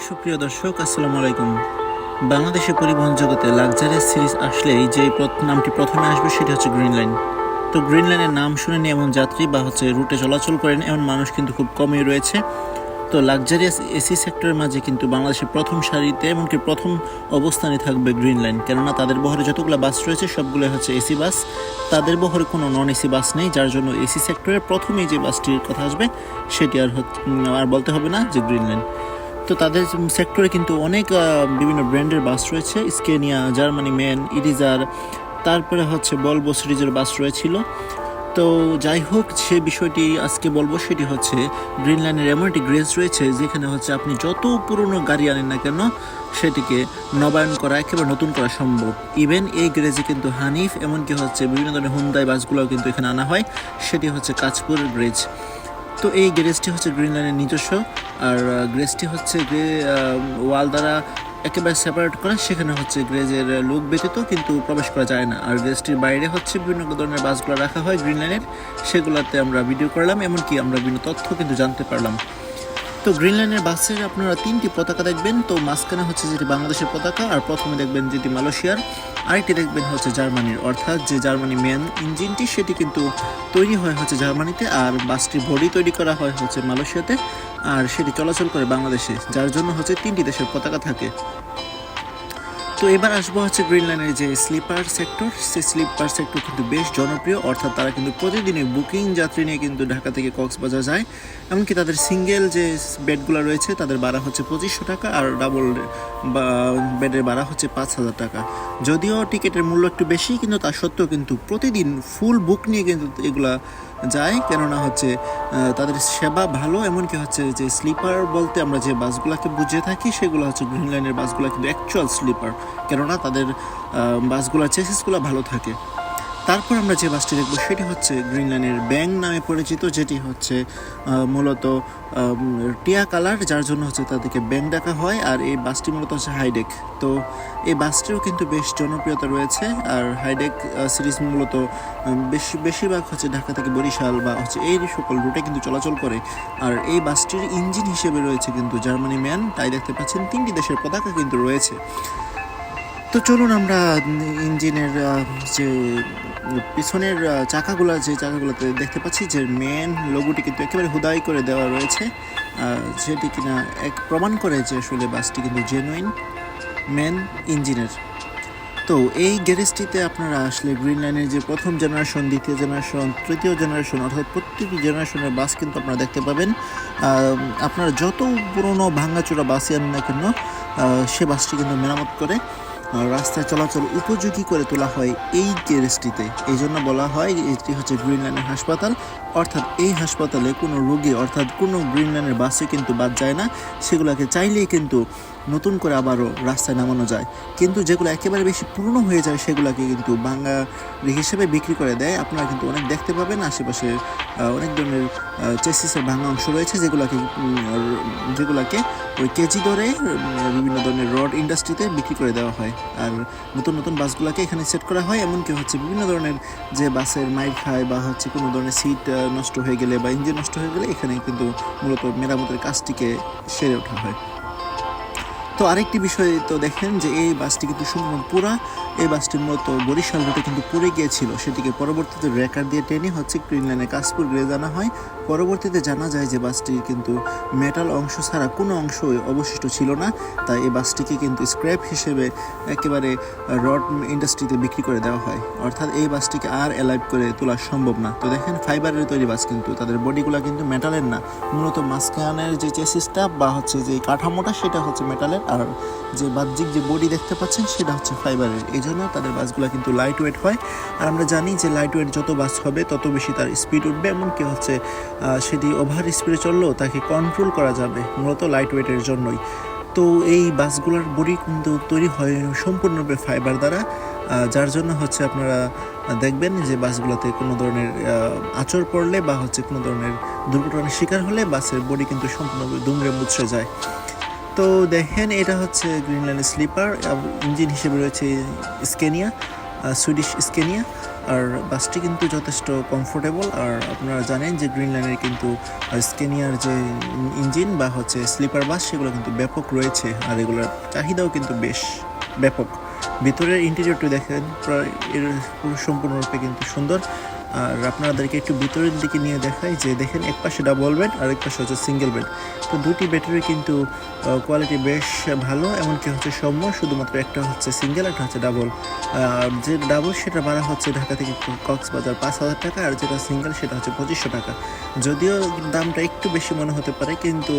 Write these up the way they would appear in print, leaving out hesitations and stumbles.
সুপ্রিয় দর্শক, আসসালামু আলাইকুম। বাংলাদেশের পরিবহন জগতে লাক্সারিয়াস সিরিজ আসলেই যে নামটি প্রথমে আসবে সেটি হচ্ছে গ্রিন লাইন। তো গ্রিন লাইনের নাম শুনেনি এমন যাত্রী বা রুটে চলাচল করেন এমন মানুষ কিন্তু খুব কমই রয়েছে। তো লাক্সারিয়াস এসি সেক্টরের মাঝে কিন্তু বাংলাদেশের প্রথম সারিতে এমনকি প্রথম অবস্থানে থাকবে গ্রিন লাইন, কেননা তাদের বহরে যতগুলো বাস রয়েছে সবগুলো হচ্ছে এসি বাস। তাদের বহরে কোনো নন এসি বাস নেই, যার জন্য এসি সেক্টরের প্রথমেই যে বাসটির কথা আসবে সেটি আর বলতে হবে না যে গ্রিন লাইন। তো তাদের সেক্টরে কিন্তু অনেক বিভিন্ন ব্র্যান্ডের বাস রয়েছে, স্কেনিয়া, জার্মানি ম্যান, ইরিজার, তারপরে হচ্ছে বলবো সিরিজের বাস রয়েছিল। তো যাই হোক, সে বিষয়টি আজকে বলবো, সেটি হচ্ছে গ্রিন লাইনের এমন একটি গ্রেজ রয়েছে যেখানে হচ্ছে আপনি যত পুরনো গাড়ি আনেন না কেন সেটিকে নবায়ন করা, একেবারে নতুন করা সম্ভব। ইভেন এই গ্রেজে কিন্তু হানিফ এমনকি হচ্ছে বিভিন্ন ধরনের হুন্দাই বাসগুলোও কিন্তু এখানে আনা হয়, সেটি হচ্ছে কাঁচপুরের গ্রেজ। তো এই গ্যারেজটি হচ্ছে গ্রিন লাইনের নিজস্ব, আর গ্যারেজটি হচ্ছে ওয়াল দ্বারা একেবারে সেপারেট করা, সেখানে হচ্ছে গ্যারেজের লোক ব্যতীত কিন্তু প্রবেশ করা যায় না। আর গ্যারেজটির বাইরে হচ্ছে বিভিন্ন ধরনের বাসগুলো রাখা হয় গ্রিন লাইনের, সেগুলোতে আমরা ভিডিও করলাম, এমনকি আমরা বিভিন্ন তথ্য কিন্তু জানতে পারলাম। তো গ্রিন লাইনের বাসের আপনারা তিনটি পতাকা দেখবেন। তো মাঝখানে হচ্ছে যেটি বাংলাদেশের পতাকা, আর প্রথমে দেখবেন যেটি মালয়েশিয়ার, আরেকটি দেখবেন হচ্ছে জার্মানির, অর্থাৎ যে জার্মানি মেন ইঞ্জিনটি সেটি কিন্তু তৈরি হয় হচ্ছে জার্মানিতে, আর বাসটির বডি তৈরি করা হয় হচ্ছে মালয়েশিয়াতে, আর সেটি চলাচল করে বাংলাদেশে, যার জন্য হচ্ছে তিনটি দেশের পতাকা থাকে। তো এবার আসবো হচ্ছে গ্রিন লাইনের যে স্লিপার সেক্টর, সেই স্লিপার সেক্টর কিন্তু বেশ জনপ্রিয়, অর্থাৎ তারা কিন্তু প্রতিদিনই বুকিং যাত্রী নিয়ে কিন্তু ঢাকা থেকে কক্সবাজার যায়। এমনকি তাদের সিঙ্গেল যে বেডগুলো রয়েছে তাদের ভাড়া হচ্ছে 2500 টাকা, আর ডাবল বেডের ভাড়া হচ্ছে 5000 টাকা। যদিও টিকিটের মূল্য একটু বেশি, কিন্তু তা সত্ত্বেও কিন্তু প্রতিদিন ফুল বুক নিয়ে কিন্তু এগুলা যায়, কেননা হচ্ছে তাদের সেবা ভালো। এমনকি হচ্ছে যে স্লিপার বলতে আমরা যে বাসগুলোকে বুঝে থাকি সেগুলো হচ্ছে গ্রিন লাইনের বাসগুলো কিন্তু অ্যাকচুয়াল স্লিপার, কেননা তাদের বাসগুলোর চেসিসগুলো ভালো থাকে। তারপর আমরা যে বাসটি দেখবো সেটি হচ্ছে গ্রিন লাইনের ব্যাং নামে পরিচিত, যেটি হচ্ছে মূলত টিয়া কালার, যার জন্য হচ্ছে তাদেরকে ব্যাং ডাকা হয়। আর এই বাসটি মূলত হচ্ছে হাইডেক। তো এই বাসটিও কিন্তু বেশ জনপ্রিয়তা রয়েছে। আর হাইডেক সিরিজ মূলত বেশিরভাগ হচ্ছে ঢাকা থেকে বরিশাল বা হচ্ছে এই সকল রুটে কিন্তু চলাচল করে। আর এই বাসটির ইঞ্জিন হিসেবে রয়েছে কিন্তু জার্মানি ম্যান, তাই দেখতে পাচ্ছেন তিনটি দেশের পতাকা কিন্তু রয়েছে। তো চলুন আমরা ইঞ্জিনের যে পিছনের চাকাগুলোতে দেখতে পাচ্ছি যে মেন লোগোটি কিন্তু একেবারে হুদাই করে দেওয়া রয়েছে, যেটি কিনা প্রমাণ করে যে আসলে বাসটি কিন্তু জেনুইন মেন ইঞ্জিনের। তো এই গ্যারেজটিতে আপনারা আসলে গ্রিন লাইনের যে প্রথম জেনারেশন, দ্বিতীয় জেনারেশন, তৃতীয় জেনারেশন, অর্থাৎ প্রত্যেকটি জেনারেশনের বাস কিন্তু আপনারা দেখতে পাবেন। আপনারা যত পুরনো ভাঙাচোরা বাসই আনেন না কেন, সে বাসটি কিন্তু মেরামত করে রাস্তায় চলাচল উপযোগী করে তোলা হয় এই গ্যারেজটিতে। এই জন্য বলা হয় এটি হচ্ছে গ্রিন লাইনের হাসপাতাল, অর্থাৎ এই হাসপাতালে কোনো রোগী অর্থাৎ কোনো গ্রিন লাইনের বাসে কিন্তু বাদ যায় না, সেগুলোকে চাইলেই কিন্তু নতুন করে আবারও রাস্তায় নামানো যায়। কিন্তু যেগুলো একেবারে বেশি পুরনো হয়ে যায় সেগুলোকে কিন্তু ভাঙা হিসেবে বিক্রি করে দেয়। আপনারা কিন্তু অনেক দেখতে পাবেন আশেপাশে অনেক ধরনের চেসিসের ভাঙা অংশ রয়েছে, যেগুলোকে ওই কেজি ধরে বিভিন্ন ধরনের রড ইন্ডাস্ট্রিতে বিক্রি করে দেওয়া হয়। আর নতুন নতুন বাসগুলোকে এখানে সেট করা হয়। এমনকি হচ্ছে বিভিন্ন ধরনের যে বাসের মাইর খায় বা হচ্ছে কোনো ধরনের সিট নষ্ট হয়ে গেলে বা ইঞ্জিন নষ্ট হয়ে গেলে এখানে কিন্তু মূলত মেরামতের কাজটিকে সেরে ওঠা হয়। তো আরেকটি বিষয় তো দেখেন যে এই বাসটি কিন্তু সম্পূর্ণ পুরা, এই বাসটি মূলত বরিশাল রুটে কিন্তু পড়ে গিয়েছিল, সেটিকে পরবর্তীতে রেকার দিয়ে টেনে হচ্ছে গ্রিন লাইনে কাশপুর গ্রেজ আনা হয়। পরবর্তীতে জানা যায় যে বাসটির কিন্তু মেটাল অংশ ছাড়া কোনো অংশ অবশিষ্ট ছিল না, তাই এই বাসটিকে কিন্তু স্ক্র্যাপ হিসেবে একেবারে রড ইন্ডাস্ট্রিতে বিক্রি করে দেওয়া হয়, অর্থাৎ এই বাসটিকে আর অ্যালাইভ করে তোলা সম্ভব না। তো দেখেন ফাইবারের তৈরি বাস, কিন্তু তাদের বডিগুলো কিন্তু মেটালের না, মূলত মাঝখানের যে চেসিসটা বা হচ্ছে যে কাঠামোটা সেটা হচ্ছে মেটালের, আর যে বাহ্যিক যে বডি দেখতে পাচ্ছেন সেটা হচ্ছে ফাইবারের। এই জন্য তাদের বাসগুলো কিন্তু লাইট ওয়েট হয়। আর আমরা জানি যে লাইট ওয়েট যত বাস হবে তত বেশি তার স্পিড উঠবে, এমনকি হচ্ছে সেটি ওভার স্পিডে চললেও তাকে কন্ট্রোল করা যাবে, মূলত লাইট ওয়েটের জন্যই। তো এই বাসগুলোর বডি কিন্তু তৈরি হয় সম্পূর্ণরূপে ফাইবার দ্বারা, যার জন্য হচ্ছে আপনারা দেখবেন যে বাসগুলোতে কোনো ধরনের আঁচড় পড়লে বা হচ্ছে কোনো ধরনের দুর্ঘটনার শিকার হলে বাসের বডি কিন্তু সম্পূর্ণভাবে দুমড়ে মুচড়ে যায়। তো দেখেন এটা হচ্ছে গ্রিন লাইনের স্লিপার, ইঞ্জিন হিসেবে রয়েছে স্কেনিয়া, সুইডিশ স্কেনিয়া। আর বাসটি কিন্তু যথেষ্ট কমফোর্টেবল। আর আপনারা জানেন যে গ্রিন লাইনের কিন্তু স্কেনিয়ার যে ইঞ্জিন বা হচ্ছে স্লিপার বাস সেগুলো কিন্তু ব্যাপক রয়েছে, আর এগুলোর চাহিদাও কিন্তু বেশ ব্যাপক। ভিতরের ইন্টেরিয়রটি দেখেন প্রায় এর সম্পূর্ণরূপে কিন্তু সুন্দর। আর আপনাদেরকে একটু ভিতরের দিকে নিয়ে দেখাই যে দেখেন এক পাশে ডাবল বেড আর এক পাশে হচ্ছে সিঙ্গেল বেড। তো দুটি ব্যাটারি কিন্তু কোয়ালিটি বেশ ভালো, এমনকি হচ্ছে সম্য, শুধুমাত্র একটা হচ্ছে সিঙ্গেল, একটা হচ্ছে ডাবল। যে ডাবল সেটা ভাড়া হচ্ছে ঢাকা থেকে কক্সবাজার 5,000 টাকা, আর যেটা সিঙ্গেল সেটা হচ্ছে 2500 টাকা। যদিও দামটা একটু বেশি মনে হতে পারে, কিন্তু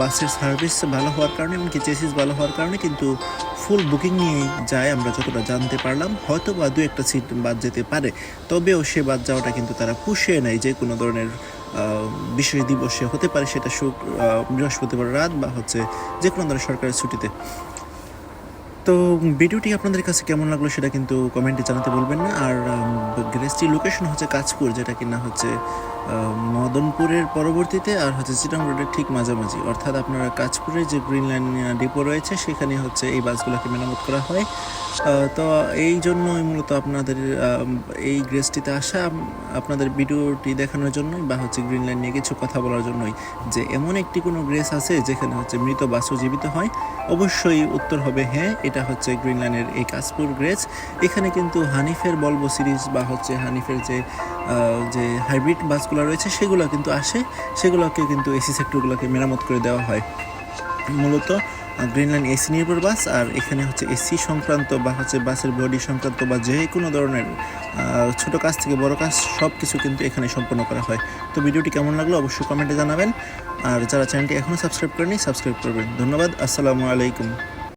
বাসের সার্ভিস ভালো হওয়ার কারণে, এমনকি চেসিস ভালো হওয়ার কারণে কিন্তু ফুল বুকিং নিয়ে যায় আমরা যতটা জানতে পারলাম। হয়তো বা দু একটা সিট বাদ যেতে পারে, তবেও সে বাদ যাওয়াটা কিন্তু তারা পুষিয়ে নেয় যে কোনো ধরনের বিশেষ দিবসে, হতে পারে সেটা বৃহস্পতিবার রাত বা হচ্ছে যে কোনো ধরনের সরকারি ছুটিতে। তো ভিডিওটি আপনাদের কাছে কেমন লাগলো সেটা কিন্তু কমেন্টে জানাতে বলবেন না। আর গ্যারেজটির লোকেশন হচ্ছে কাঁচপুর, যেটা কিনা হচ্ছে মদনপুরের পরবর্তীতে আর হচ্ছে চিটাং রোডের ঠিক মাঝামাঝি। অর্থাৎ আপনারা কাঁচপুরের যে গ্রিন লাইন ডিপো রয়েছে সেখানে হচ্ছে এই বাসগুলোকে মেরামত করা হয়। তো এই জন্যই মূলত আপনাদের এই গ্যারেজটিতে আসা, আপনাদের ভিডিওটি দেখানোর জন্যই বা হচ্ছে গ্রিন লাইন নিয়ে কিছু কথা বলার জন্যই, যে এমন একটি কোনো গ্যারেজ আছে যেখানে হচ্ছে মৃত বাসও জীবিত হয়। অবশ্যই উত্তর হবে হ্যাঁ, এটা হচ্ছে গ্রিন লাইনের এই কাঁচপুর গ্যারেজ। এখানে কিন্তু হানিফের বলবো সিরিজ বা হচ্ছে হানিফের যে হাইব্রিড বাসগুলো রয়েছে সেগুলো কিন্তু আসে, সেগুলোকে কিন্তু এসি সেক্টরগুলোকে মেরামত করে দেওয়া হয়। মূলত গ্রিন লাইন এসি নির্ভর বাস, আর এখানে হচ্ছে এসি সংক্রান্ত বা হচ্ছে বাসের বডি সংক্রান্ত বা যে কোনো ধরনের ছোট কাজ থেকে বড় কাজ সব কিছু কিন্তু এখানে সম্পন্ন করা হয়। তো ভিডিওটি কেমন লাগলো অবশ্যই কমেন্টে জানাবেন, আর যারা চ্যানেলটি এখনও সাবস্ক্রাইব করেনি সাবস্ক্রাইব করবেন। ধন্যবাদ, আসসালামু আলাইকুম।